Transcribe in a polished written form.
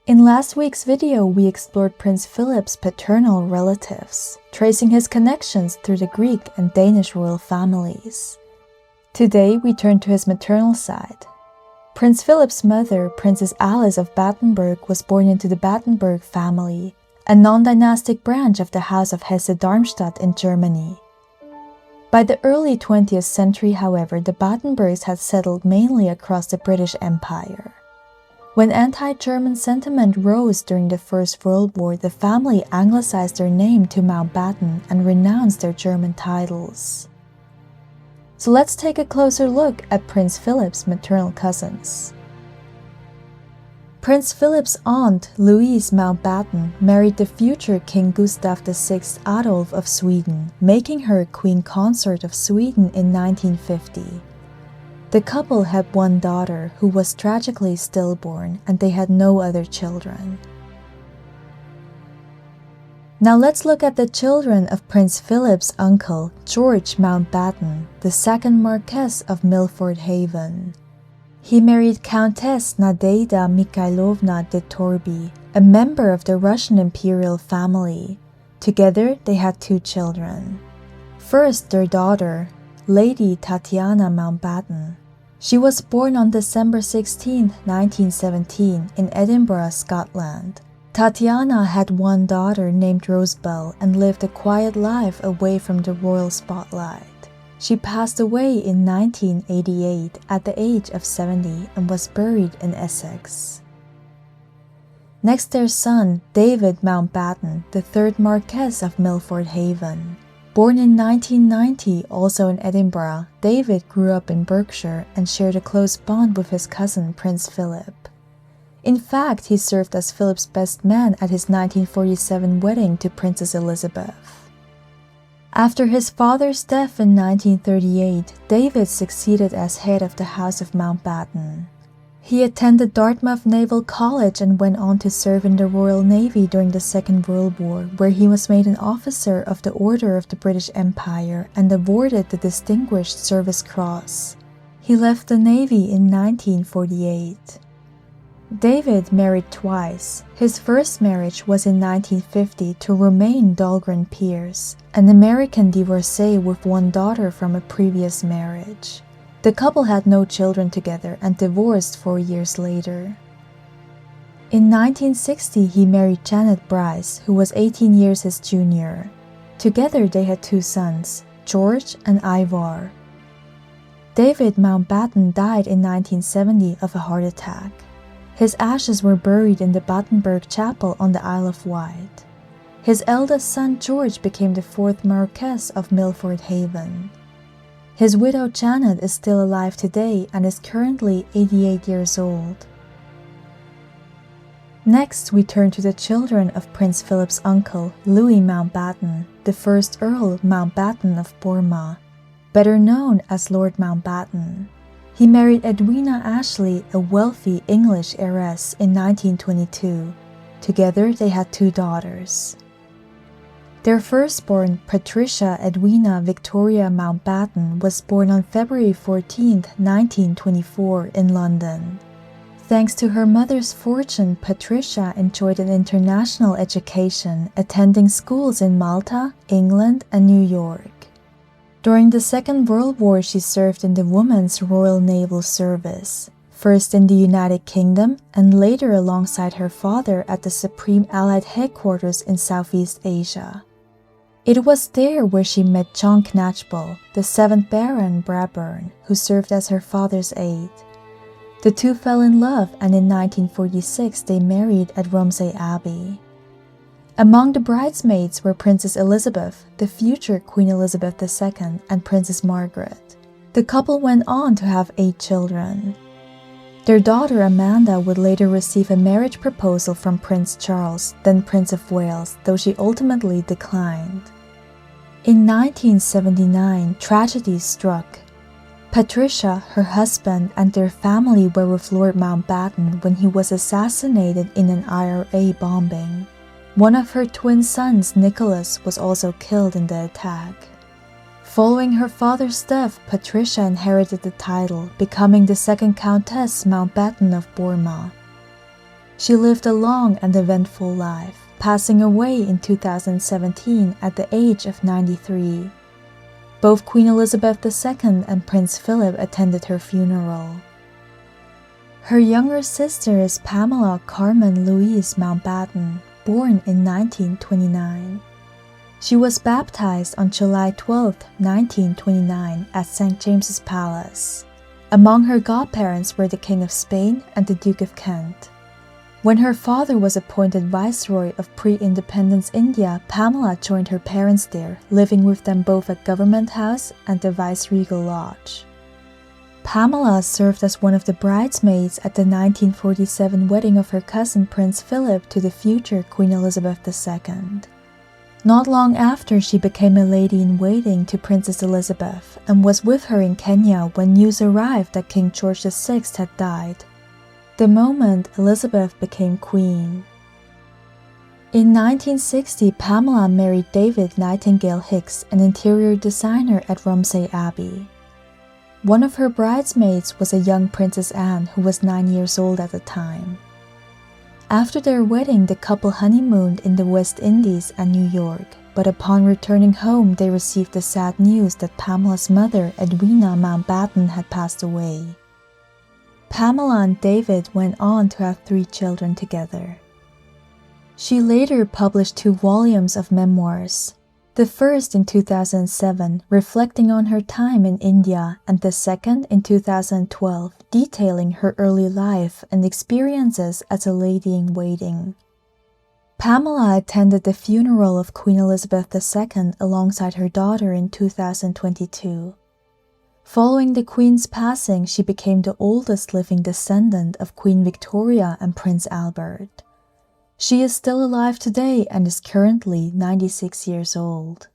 In last week's video, we explored Prince Philip's paternal relatives, tracing his connections through the Greek and Danish royal families. Today, we turn to his maternal side. Prince Philip's mother, Princess Alice of Battenberg, was born into the Battenberg family, a non-dynastic branch of the House of Hesse-Darmstadt in Germany. By the early 20th century, however, the Battenbergs had settled mainly across the British Empire. When anti-German sentiment rose during the First World War, the family anglicized their name to Mountbatten and renounced their German titles. So let's take a closer look at Prince Philip's maternal cousins. Prince Philip's aunt, Louise Mountbatten, married the future King Gustav VI Adolf of Sweden, making her Queen Consort of Sweden in 1950. The couple had one daughter who was tragically stillborn, and they had no other children. Now let's look at the children of Prince Philip's uncle, George Mountbatten, the second Marquess of Milford Haven. He married Countess Nadejda Mikhailovna de Torby, a member of the Russian imperial family. Together, they had two children. First, their daughter, Lady Tatiana Mountbatten. She was born on December 16, 1917, in Edinburgh, Scotland. Tatiana had one daughter named Rosabelle and lived a quiet life away from the royal spotlight. She passed away in 1988 at the age of 70 and was buried in Essex. Next, their son, David Mountbatten, the third Marquess of Milford Haven. Born in 1990, also in Edinburgh, David grew up in Berkshire and shared a close bond with his cousin Prince Philip. In fact, he served as Philip's best man at his 1947 wedding to Princess Elizabeth. After his father's death in 1938, David succeeded as head of the House of Mountbatten. He attended Dartmouth Naval College and went on to serve in the Royal Navy during the Second World War, where he was made an officer of the Order of the British Empire and awarded the Distinguished Service Cross. He left the Navy in 1948. David married twice. His first marriage was in 1950 to Romain Dahlgren Pierce, an American divorcee with one daughter from a previous marriage. The couple had no children together and divorced 4 years later. In 1960, he married Janet Bryce, who was 18 years his junior. Together, they had two sons, George and Ivar. David Mountbatten died in 1970 of a heart attack. His ashes were buried in the Battenberg Chapel on the Isle of Wight. His eldest son, George, became the fourth Marquess of Milford Haven. His widow Janet is still alive today and is currently 88 years old. Next, we turn to the children of Prince Philip's uncle, Louis Mountbatten, the first Earl Mountbatten of Burma, better known as Lord Mountbatten. He married Edwina Ashley, a wealthy English heiress, in 1922. Together, they had two daughters. Their firstborn, Patricia Edwina Victoria Mountbatten, was born on February 14, 1924, in London. Thanks to her mother's fortune, Patricia enjoyed an international education, attending schools in Malta, England, and New York. During the Second World War, she served in the Women's Royal Naval Service, first in the United Kingdom and later alongside her father at the Supreme Allied Headquarters in Southeast Asia. It was there where she met John Knatchbull, the 7th Baron Brabourne, who served as her father's aide. The two fell in love, and in 1946 they married at Romsey Abbey. Among the bridesmaids were Princess Elizabeth, the future Queen Elizabeth II, and Princess Margaret. The couple went on to have 8 children. Their daughter Amanda would later receive a marriage proposal from Prince Charles, then Prince of Wales, though she ultimately declined. In 1979, tragedy struck. Patricia, her husband, and their family were with Lord Mountbatten when he was assassinated in an IRA bombing. One of her twin sons, Nicholas, was also killed in the attack. Following her father's death, Patricia inherited the title, becoming the second Countess Mountbatten of Burma. She lived a long and eventful life, passing away in 2017 at the age of 93. Both Queen Elizabeth II and Prince Philip attended her funeral. Her younger sister is Pamela Carmen Louise Mountbatten, born in 1929. She was baptized on July 12, 1929 at St. James's Palace. Among her godparents were the King of Spain and the Duke of Kent. When her father was appointed Viceroy of pre-independence India, Pamela joined her parents there, living with them both at Government House and the Viceregal Lodge. Pamela served as one of the bridesmaids at the 1947 wedding of her cousin Prince Philip to the future Queen Elizabeth II. Not long after, she became a lady-in-waiting to Princess Elizabeth and was with her in Kenya when news arrived that King George VI had died, the moment Elizabeth became queen. In 1960, Pamela married David Nightingale Hicks, an interior designer at Romsey Abbey. One of her bridesmaids was a young Princess Anne who was 9 years old at the time. After their wedding, the couple honeymooned in the West Indies and New York, but upon returning home they received the sad news that Pamela's mother, Edwina Mountbatten, had passed away. Pamela and David went on to have 3 children together. She later published 2 volumes of memoirs, the first in 2007 reflecting on her time in India, and the second in 2012 detailing her early life and experiences as a lady-in-waiting. Pamela attended the funeral of Queen Elizabeth II alongside her daughter in 2022. Following the Queen's passing, she became the oldest living descendant of Queen Victoria and Prince Albert. She is still alive today and is currently 96 years old.